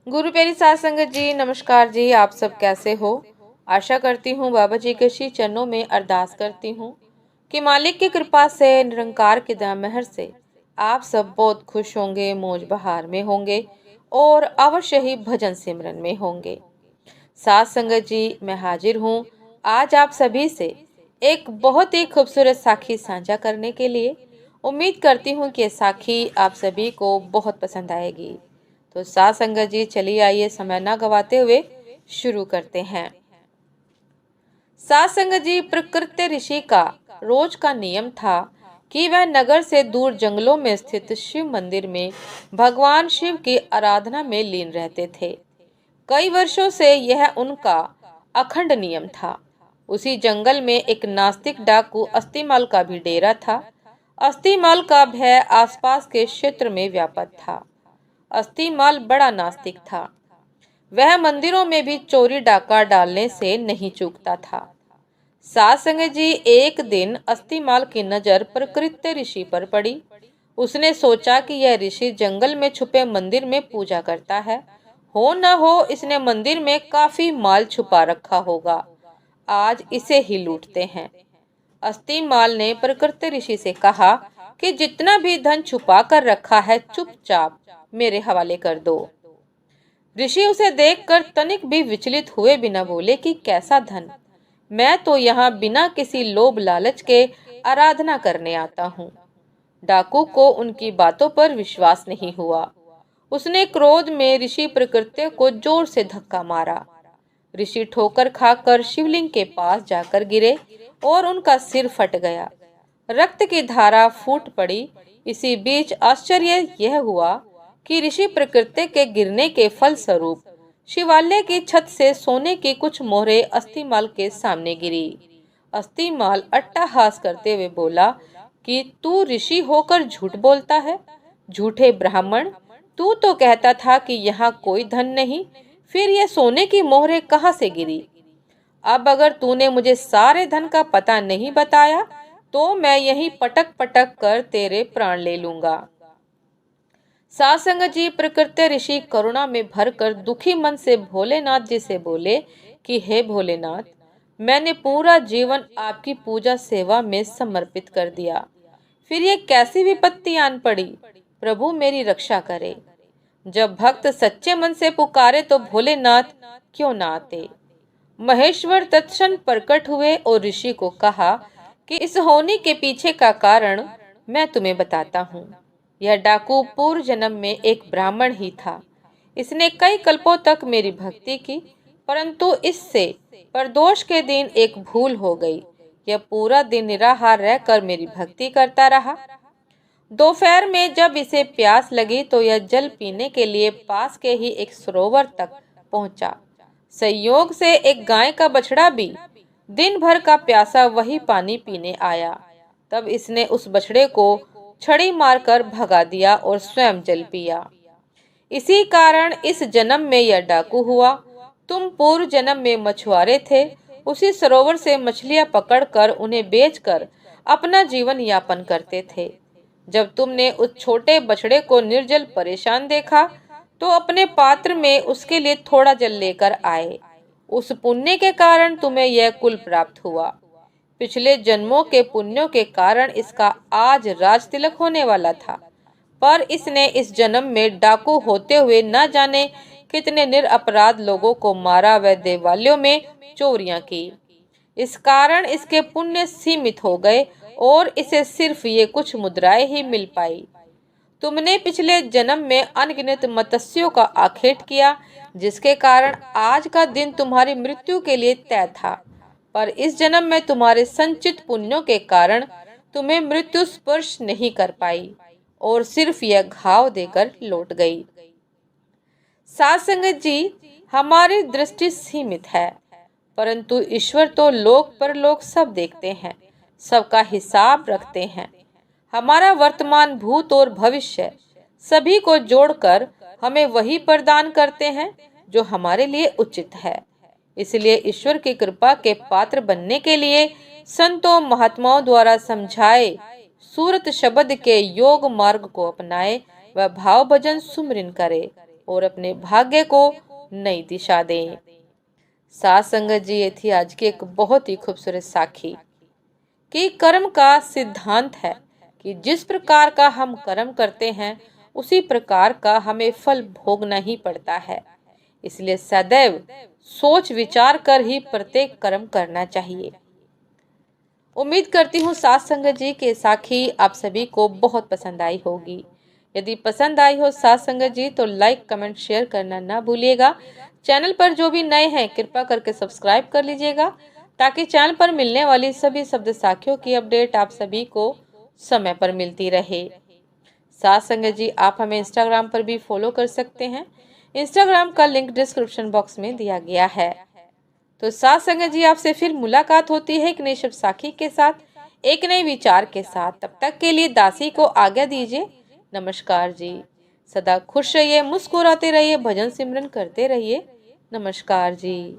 गुरु प्यारी साध संगत जी, नमस्कार जी। आप सब कैसे हो? आशा करती हूँ बाबा जी के श्री चरणों में अरदास करती हूँ कि मालिक की कृपा से, निरंकार की दया मेहर से आप सब बहुत खुश होंगे, मौज बहार में होंगे और अवश्य ही भजन सिमरन में होंगे। साध संगत जी, मैं हाजिर हूँ आज आप सभी से एक बहुत ही खूबसूरत साखी साझा करने के लिए। उम्मीद करती हूँ कि ये साखी आप सभी को बहुत पसंद आएगी। तो साथ संगत जी, चलिए आइए समय ना गवाते हुए शुरू करते हैं। साथ संगत जी, प्रकृति ऋषि का रोज का नियम था कि वह नगर से दूर जंगलों में स्थित शिव मंदिर में भगवान शिव की आराधना में लीन रहते थे। कई वर्षों से यह उनका अखंड नियम था। उसी जंगल में एक नास्तिक डाकू अस्थिमाल का भी डेरा था। अस्थिमाल का भय आसपास के क्षेत्र में व्याप्त था। अस्थिमाल बड़ा नास्तिक था। वह मंदिरों में भी चोरी डाका डालने से नहीं चूकता था। साथ संगत जी, एक दिन अस्थिमाल की नजर प्रकृति ऋषि पर पड़ी। उसने सोचा कि यह ऋषि जंगल में छुपे मंदिर में पूजा करता है। हो न हो इसने मंदिर में काफी माल छुपा रखा होगा। आज इसे ही लूटते हैं। अस्थिमाल ने प्रकृति ऋषि से कहा कि जितना भी धन छुपा कर रखा है चुपचाप मेरे हवाले कर दो। ऋषि उसे देखकर तनिक भी विचलित हुए बिना बोले कि कैसा धन? मैं तो यहाँ बिना किसी लोभ लालच के आराधना करने आता हूँ। डाकू को उनकी बातों पर विश्वास नहीं हुआ। उसने क्रोध में ऋषि प्रकृति को जोर से धक्का मारा। ऋषि ठोकर खाकर शिवलिंग के पास जाकर गिरे और उनका सिर फट गया। रक्त की धारा फूट पड़ी। इसी बीच आश्चर्य यह हुआ कि ऋषि प्रकृति के गिरने के फल स्वरूप शिवालय की छत से सोने की कुछ मोहरें अस्थिमाल के सामने गिरी। अस्थिमाल अट्टहास करते हुए बोला कि तू ऋषि होकर झूठ बोलता है। झूठे ब्राह्मण, तू तो कहता था कि यहाँ कोई धन नहीं, फिर ये सोने की मोहरें कहाँ से गिरी? अब अगर तूने मुझे सारे धन का पता नहीं बताया तो मैं यही पटक पटक कर तेरे प्राण ले लूंगा। साथ संगत जी, प्रकृति ऋषि करुणा में भरकर दुखी मन से भोलेनाथ जी से बोले कि हे भोलेनाथ, मैंने पूरा जीवन आपकी पूजा सेवा में समर्पित कर दिया, फिर ये कैसी विपत्ति आन पड़ी? प्रभु मेरी रक्षा करे। जब भक्त सच्चे मन से पुकारे तो भोलेनाथ क्यों ना आते। महेश्वर तत्क्षण प्रकट हुए और ऋषि को कहा कि इस होनी के पीछे का कारण मैं तुम्हें बताता हूँ। यह डाकू पूर्व जन्म में एक ब्राह्मण ही था। इसने कई कल्पों तक मेरी भक्ति की, परंतु इससे प्रदोष के दिन एक भूल हो गई। यह पूरा दिन निराहार रहकर मेरी भक्ति करता रहा। दोपहर में जब इसे प्यास लगी तो यह जल पीने के लिए पास के ही एक सरोवर तक पहुंचा। संयोग से एक गाय का बछड़ा भी दिन भर का प्यासा वही पानी पीने आया। तब इसने उस बछड़े को छड़ी मारकर भगा दिया और स्वयं जल पिया। इसी कारण इस जन्म में यह डाकू हुआ। तुम पूर्व जन्म में मछुआरे थे। उसी सरोवर से मछलियां पकड़कर उन्हें बेचकर अपना जीवन यापन करते थे। जब तुमने उस छोटे बछड़े को निर्जल परेशान देखा तो अपने पात्र में उसके लिए थोड़ा जल लेकर आए। उस पुण्य के कारण तुम्हें यह कुल प्राप्त हुआ। पिछले जन्मों के पुण्यों के कारण इसका आज राज तिलक होने वाला था, पर इसने इस जन्म में डाकू होते हुए न जाने कितने निरपराध लोगों को मारा व देवालयों में चोरियां की। इस कारण इसके पुण्य सीमित हो गए और इसे सिर्फ ये कुछ मुद्राएं ही मिल पाई। तुमने पिछले जन्म में अनगिनत मत्स्यों का आखेट किया, जिसके कारण आज का दिन तुम्हारी मृत्यु के लिए तय था, पर इस जन्म में तुम्हारे संचित पुण्यों के कारण तुम्हें मृत्यु स्पर्श नहीं कर पाई और सिर्फ यह घाव देकर लौट गई। साथ संगत जी, हमारी दृष्टि सीमित है, परंतु ईश्वर तो लोक परलोक सब देखते हैं, सबका हिसाब रखते हैं। हमारा वर्तमान, भूत और भविष्य सभी को जोड़कर हमें वही प्रदान करते हैं जो हमारे लिए उचित है। इसलिए ईश्वर की कृपा के पात्र बनने के लिए संतों महात्माओं द्वारा समझाए सूरत शब्द के योग मार्ग को अपनाए व भाव भजन सुमरिन करे और अपने भाग्य को नई दिशा दें। साथ संगत जी, ये थी आज की एक बहुत ही खूबसूरत साखी कि कर्म का सिद्धांत है कि जिस प्रकार का हम कर्म करते हैं उसी प्रकार का हमें फल भोगना ही पड़ता है। इसलिए सदैव सोच विचार कर ही प्रत्येक कर्म करना चाहिए। उम्मीद करती हूँ साथ संगत जी के साखी आप सभी को बहुत पसंद आई होगी। यदि पसंद आई हो साथ संगत जी तो लाइक कमेंट शेयर करना ना भूलिएगा। चैनल पर जो भी नए हैं कृपा करके सब्सक्राइब कर लीजिएगा ताकि चैनल पर मिलने वाली सभी शब्द साखियों की अपडेट आप सभी को समय पर मिलती रहे। साथ संगत जी, आप हमें इंस्टाग्राम पर भी फॉलो कर सकते हैं। इंस्टाग्राम का लिंक डिस्क्रिप्शन बॉक्स में दिया गया है। तो साथ संगत जी, आपसे फिर मुलाकात होती है एक नई शब्द साखी के साथ, एक नए विचार के साथ। तब तक के लिए दासी को आज्ञा दीजिए। नमस्कार जी। सदा खुश रहिए, मुस्कुराते रहिए, भजन सिमरन करते रहिए। नमस्कार जी।